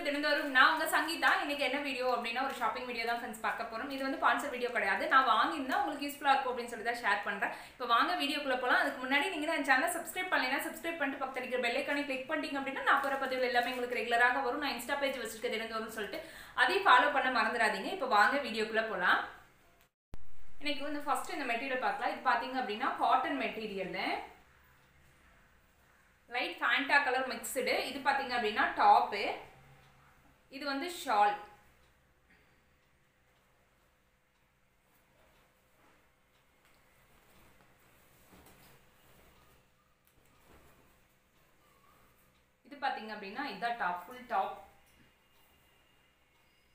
தினந்தோறும் நான் உங்க சங்கீதா. இன்னைக்கு என்ன வீடியோ அப்படின்னா ஒரு ஷாப்பிங் வீடியோ தான் ஃப்ரெண்ட்ஸ் பார்க்க போறோம். இது வந்து ஸ்பான்சர் வீடியோ கிடையாது. நான் வாங்கியிருந்தா உங்களுக்கு யூஸ்ஃபுல்லா இருக்கும் அப்படின்னு சொல்லி தான் ஷேர் பண்றேன். இப்போ வாங்க வீடியோக்குள்ள போலாம். அதுக்கு முன்னாடி நீங்க என் சேனலை சப்ஸ்கிரைப் பண்ணலைன்னா சப்ஸ்கிரைப் பண்ணிட்டு பக்கத்துல இருக்கிற பெல் ஐகானை கிளிக் பண்ணிட்டீங்க அப்படின்னா நான் போற பதிவுகள் எல்லாமே உங்களுக்கு ரெகுலராக வரும். நான் இன்ஸ்டா பேஜ் வச்சிருக்கேன் தினந்தோறும் சொல்லிட்டு அதையும் ஃபாலோ பண்ண மறந்துடாதீங்க. இப்போ வாங்க வீடியோக்குள்ள போலாம். இன்னைக்கு வந்து ஃபர்ஸ்ட் இந்த மெட்டீரியல் பார்க்கலாம். இது பாத்தீங்க அப்படின்னா cotton material, light Fanta colour mixed. இது பாத்தீங்க அப்படின்னா டாப்பு, இது வந்து ஷால். இது பாத்தீங்க அப்படின்னா இதான் டாப், ஃபுல் டாப்.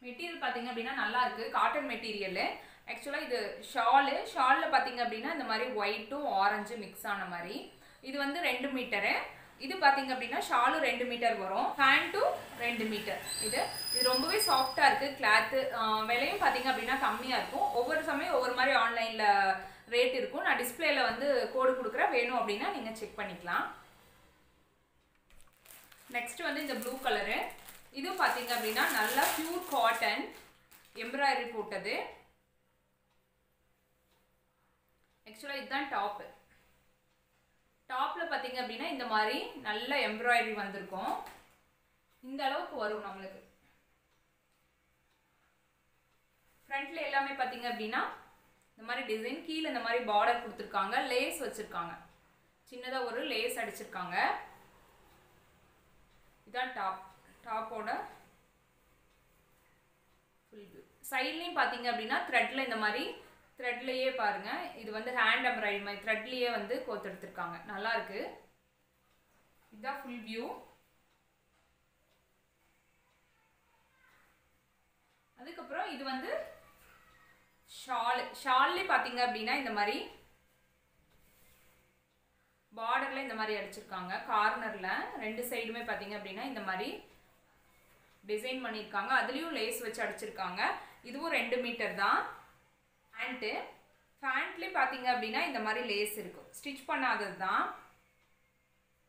மெட்டீரியல் பாத்தீங்க அப்படின்னா நல்லா இருக்கு, காட்டன் மெட்டீரியல். ஆக்சுவலா இது ஷால்ல பாத்தீங்க அப்படின்னா இந்த மாதிரி ஒயிட்டும் ஆரஞ்சு மிக்ஸ் ஆன மாதிரி. இது வந்து 2 மீட்டரு. இது பாத்தீங்க அப்படின்னா ஷாலும் 2 மீட்டர் வரும், பேண்ட்டும் 2 மீட்டர். இது ரொம்பவே சாஃப்டா இருக்கு கிளாத். விலையும் பாத்தீங்க அப்படின்னா கம்மியா இருக்கும். ஒவ்வொரு சமயம் ஒவ்வொரு மாதிரி ஆன்லைன்ல ரேட் இருக்கும். நான் டிஸ்பிளேல வந்து கோடு கொடுக்குறேன், வேணும் அப்படின்னா நீங்க செக் பண்ணிக்கலாம். நெக்ஸ்ட் வந்து இந்த ப்ளூ கலரு. இது பாத்தீங்க அப்படின்னா நல்லா பியூர் காட்டன் எம்ப்ராய்டரி போட்டது. ஆக்சுவலா இதுதான் டாப். டாப்ல பாத்தீங்க அப்படின்னா இந்த மாதிரி நல்ல எம்ப்ராய்டரி வந்திருக்கும். இந்த அளவுக்கு வரும் நம்மளுக்கு. ஃப்ரண்ட்ல எல்லாமே பாத்தீங்க அப்படின்னா இந்த மாதிரி டிசைன், கீழே இந்த மாதிரி பார்டர் கொடுத்துருக்காங்க, லேஸ் வச்சிருக்காங்க, சின்னதா ஒரு லேஸ் அடிச்சிருக்காங்க. இதான் டாப். டாப்போட ஃபுல் வியூ. சைட்லயும் பாத்தீங்க அப்படின்னா த்ரெட்ல இந்த மாதிரி த்ரெட்லயே பாருங்க, இது வந்து ஹேண்ட் எம்ப்ராய்டரி மாதிரி த்ரெட்லயே வந்து கோத்து எடுத்திருக்காங்க. நல்லா இருக்கு. இதுதான் ஃபுல் வியூ. அதுக்கப்புறம் இது வந்து ஷால்லே பாத்தீங்க அப்படின்னா இந்த மாதிரி பார்டர்ல இந்த மாதிரி அடிச்சிருக்காங்க. கார்னர்ல 2 சைடுமே பாத்தீங்க அப்படின்னா இந்த மாதிரி டிசைன் பண்ணியிருக்காங்க. அதுலயும் லேஸ் வச்சு அடிச்சிருக்காங்க. இதுவும் 2 மீட்டர் தான். பேண்ட்லேயே பார்த்தீங்க அப்படின்னா இந்த மாதிரி லேஸ் இருக்கும், ஸ்டிச் பண்ணாதது தான்.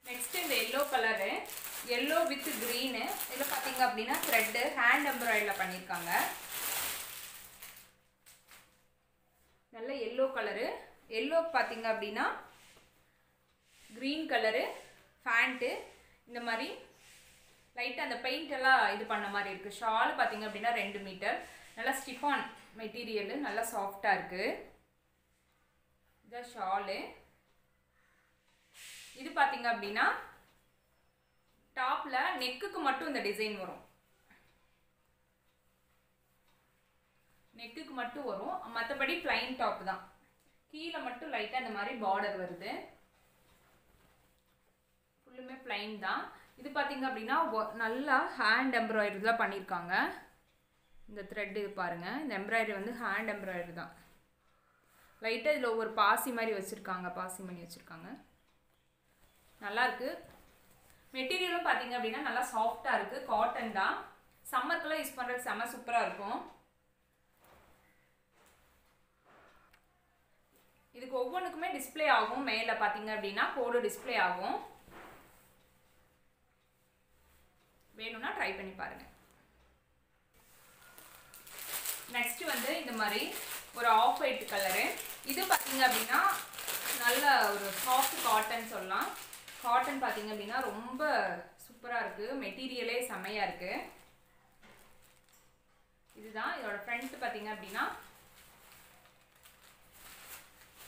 நெக்ஸ்ட் இந்த yellow colour, yellow with green. இதில் பார்த்தீங்க அப்படின்னா த்ரெட்டு ஹேண்ட் எம்ப்ராய்டரியில் பண்ணியிருக்காங்க. நல்ல எல்லோ கலரு. எல்லோ பார்த்தீங்க அப்படின்னா கிரீன் கலரு பேண்ட்டு. இந்த மாதிரி லைட்டாக அந்த பெயிண்ட் எல்லாம் இது பண்ண மாதிரி இருக்குது. ஷால் பார்த்தீங்க அப்படின்னா 2 மீட்டர். நல்லா ஸ்டிஃபான் மெட்டீரியல், நல்லா சாஃப்டாக இருக்குது. இதான் ஷாலு. இது பார்த்தீங்க அப்படின்னா டாப்ல நெக்குக்கு மட்டும் இந்த டிசைன் வரும், நெக்குக்கு மட்டும் வரும். மற்றபடி பிளைன் டாப் தான். கீழே மட்டும் லைட்டாக இந்த மாதிரி பார்டர் வருது. ஃபுல்லுமே பிளைன் தான். இது பார்த்தீங்க அப்படின்னா நல்லா ஹேண்ட் எம்ப்ராய்டரி தான் பண்ணியிருக்காங்க. இந்த த்ரெட் இது பாருங்க, இந்த எம்ப்ராய்டரி வந்து ஹேண்ட் எம்ப்ராய்டரி தான். லைட்டாக இதில் ஒவ்வொரு பாசி மாதிரி வச்சுருக்காங்க, பாசி பண்ணி வச்சுருக்காங்க. நல்லாயிருக்கு. மெட்டீரியலும் பார்த்தீங்க அப்படின்னா நல்லா சாஃப்டாக இருக்குது, காட்டன் தான். சம்மருக்குலாம் யூஸ் பண்ணுறதுக்கு செம்ம சூப்பராக இருக்கும். இதுக்கு ஒவ்வொன்றுக்குமே டிஸ்பிளே ஆகும். மேலே பார்த்தீங்க அப்படின்னா கோடு டிஸ்பிளே ஆகும். வேணும்னா ட்ரை பண்ணி பாருங்கள். நெக்ஸ்ட் வந்து இந்த மாதிரி ஒரு ஆஃப் ஒயிட் கலரு. இது பார்த்தீங்க அப்படின்னா நல்ல ஒரு சாஃப்ட் காட்டன் சொல்லலாம். காட்டன் பார்த்தீங்க அப்படின்னா ரொம்ப சூப்பராக இருக்குது, மெட்டீரியலே செம்மையாக இருக்குது. இதுதான் இதோட ஃப்ரண்ட் பார்த்தீங்க அப்படின்னா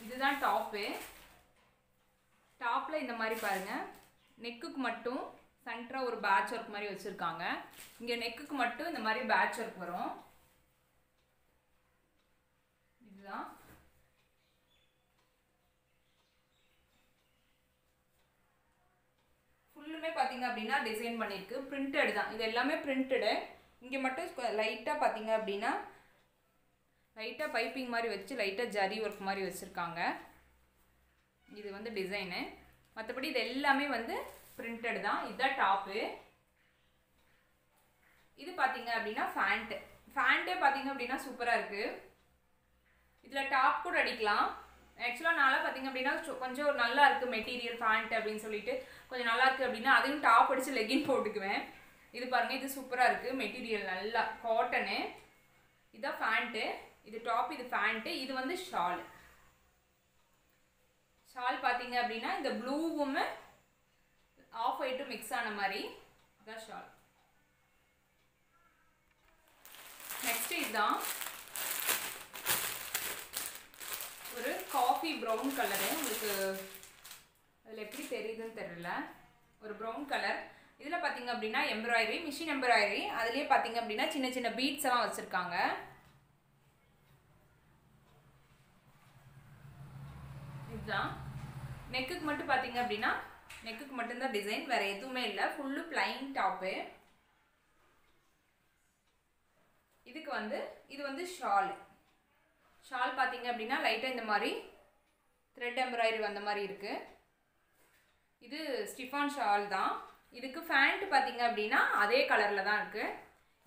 இதுதான் டாப்பு. டாப்பில் இந்த மாதிரி பாருங்கள், நெக்குக்கு மட்டும் சென்டராக ஒரு பேட்ச் ஒர்க் மாதிரி வச்சுருக்காங்க. இங்கே நெக்குக்கு மட்டும் இந்த மாதிரி பேட்ச் ஒர்க் வரும். இதுதான் ஃபுல்லுமே பார்த்தீங்க அப்படின்னா டிசைன் பண்ணியிருக்கு. பிரிண்டட் தான், இது எல்லாமே பிரிண்டடு. இங்கே மட்டும் லைட்டாக பார்த்தீங்க அப்படின்னா லைட்டாக பைப்பிங் மாதிரி வச்சு லைட்டாக ஜரி ஒர்க் மாதிரி வச்சுருக்காங்க. இது வந்து டிசைனு. மற்றபடி இது எல்லாமே வந்து பிரிண்டட் தான். இதுதான் டாப்பு. இது பார்த்தீங்க அப்படின்னா ஃபேண்ட்டே பார்த்தீங்க அப்படின்னா சூப்பராக இருக்குது. இதில் டாப் கூட அடிக்கலாம். ஆக்சுவலாக நான்லாம் பார்த்தீங்க அப்படின்னா கொஞ்சம் நல்லா இருக்குது மெட்டீரியல் பேண்ட் அப்படின்னு சொல்லிட்டு கொஞ்சம் நல்லா இருக்குது அப்படின்னா அதையும் டாப் அடித்து லெகின் போட்டுக்குவேன். இது பாருங்கள், இது சூப்பராக இருக்குது. மெட்டீரியல் நல்லா காட்டனு. இதான் ஃபேண்ட்டு, இது டாப், இது ஃபேண்ட்டு. இது வந்து ஷால். ஷால் பார்த்தீங்க அப்படின்னா இந்த ப்ளூவும் ஆஃப் ஒயிட்டும் மிக்ஸ் ஆன மாதிரி இதான் ஷால். நெக்ஸ்ட் இதுதான் ஒரு காஃபி ப்ரௌன் கலரு. உங்களுக்கு அதில் எப்படி தெரியுதுன்னு தெரியல. ஒரு ப்ரௌன் கலர். இதில் பார்த்தீங்க அப்படின்னா எம்ப்ராய்டரி, மிஷின் எம்ப்ராய்டரி. அதுலேயே பார்த்தீங்க அப்படின்னா சின்ன சின்ன பீட்ஸ் எல்லாம் வச்சுருக்காங்க. இதுதான் நெக்குக்கு மட்டும் பார்த்தீங்க அப்படின்னா நெக்குக்கு மட்டும்தான் டிசைன், வேறு எதுவுமே இல்லை. Full plain top. இதுக்கு வந்து இது வந்து ஷால். ஷால் பார்த்தீங்க அப்படின்னா லைட்டாக இந்த மாதிரி த்ரெட் எம்ப்ராய்டரி வந்த மாதிரி இருக்குது. இது ஸ்டிஃபான் ஷால் தான். இதுக்கு ஃபேண்ட் பார்த்தீங்க அப்படின்னா அதே கலரில் தான் இருக்குது.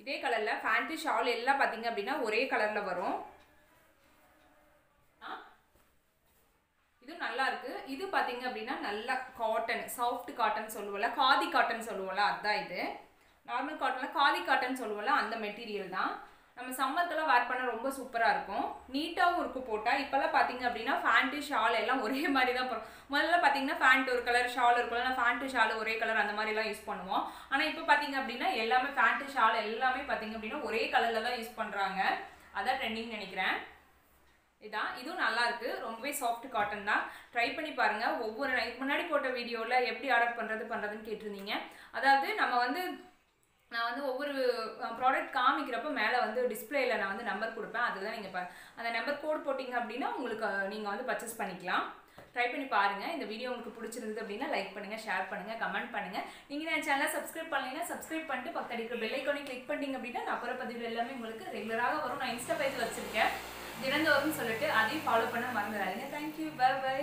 இதே கலரில் ஃபேண்ட்டு ஷால் எல்லாம் பார்த்தீங்க அப்படின்னா ஒரே கலரில் வரும். இது நல்லா இருக்கு. இது பார்த்தீங்க அப்படின்னா நல்லா காட்டன், சாஃப்ட் காட்டன் சொல்லுவோம்ல, காதி காட்டன் சொல்லுவோம்ல, அதுதான் இது. நார்மல் காட்டனில் காதி காட்டன் சொல்லுவோம்ல, அந்த மெட்டீரியல் தான். நம்ம சம்மருக்கெல்லாம் வேர் பண்ண ரொம்ப சூப்பராக இருக்கும். நீட்டாகவும் இருக்கும் போட்டால். இப்போல்லாம் பார்த்தீங்க அப்படின்னா ஃபேண்ட்டு ஷால் எல்லாம் ஒரே மாதிரி தான் போகிறோம். முதல்ல பார்த்தீங்கன்னா ஃபேண்ட் ஒரு கலர், ஷால் ஒரு கலர், ஃபேண்ட்டு ஷால் ஒரே கலர், அந்த மாதிரிலாம் யூஸ் பண்ணுவோம். ஆனால் இப்போ பார்த்தீங்க அப்படின்னா எல்லாமே ஃபேண்ட்டு ஷால் எல்லாமே பார்த்தீங்க அப்படின்னா ஒரே கலரில் தான் யூஸ் பண்ணுறாங்க. அதான் ட்ரெண்டிங் நினைக்கிறேன். இதான், இதுவும் நல்லா இருக்கு. ரொம்பவே சாஃப்ட் காட்டன் தான். ட்ரை பண்ணி பாருங்க. ஒவ்வொரு இதுக்கு முன்னாடி போட்ட வீடியோவில் எப்படி ஆர்டர் பண்ணுறதுன்னு கேட்டிருந்தீங்க. அதாவது நான் வந்து ஒவ்வொரு ப்ராடக்ட் காமிக்கிறப்ப மேலே வந்து டிஸ்பிளேயில் நான் வந்து நம்பர் கொடுப்பேன். அதுதான் நீங்கள் அந்த நம்பர் கோட் போட்டிங்க அப்படின்னா உங்களுக்கு நீங்கள் வந்து பர்ச்சேஸ் பண்ணிக்கலாம். ட்ரை பண்ணி பாருங்கள். இந்த வீடியோ உங்களுக்கு பிடிச்சிருந்தது அப்படின்னா லைக் பண்ணுங்கள், ஷேர் பண்ணுங்கள், கமெண்ட் பண்ணுங்கள். நீங்கள் என் சேனலை சப்ஸ்கிரைப் பண்ணீங்கன்னா சப்ஸ்கிரைப் பண்ணிட்டு பக்கத்தில் இருக்கிற பெல் ஐக்கானை கிளிக் பண்ணிட்டீங்க அப்படின்னா நான் அப்புறம் பதிவு எல்லாமே உங்களுக்கு ரெகுலராக வரும். நான் இன்ஸ்டா பேஜ் வச்சுருக்கேன் தினந்தோறும் சொல்லிட்டு அதையும் ஃபாலோ பண்ண மறந்துடாதீங்க. Thank you, bye by.